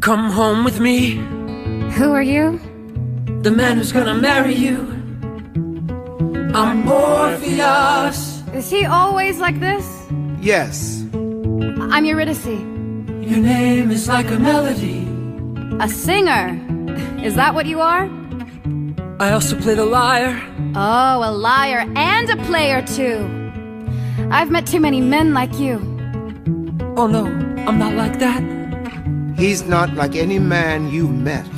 Come home with me, Who are you? the man who's gonna marry you. I'm Morpheus. Is he always like this? Yes. I'm Eurydice. Your name is like a melody. A singer. Is that what you are? I also play the lyre. Oh, a liar and a player too. I've met too many men like you. Oh no, I'm not like that. He's not like any man you've met.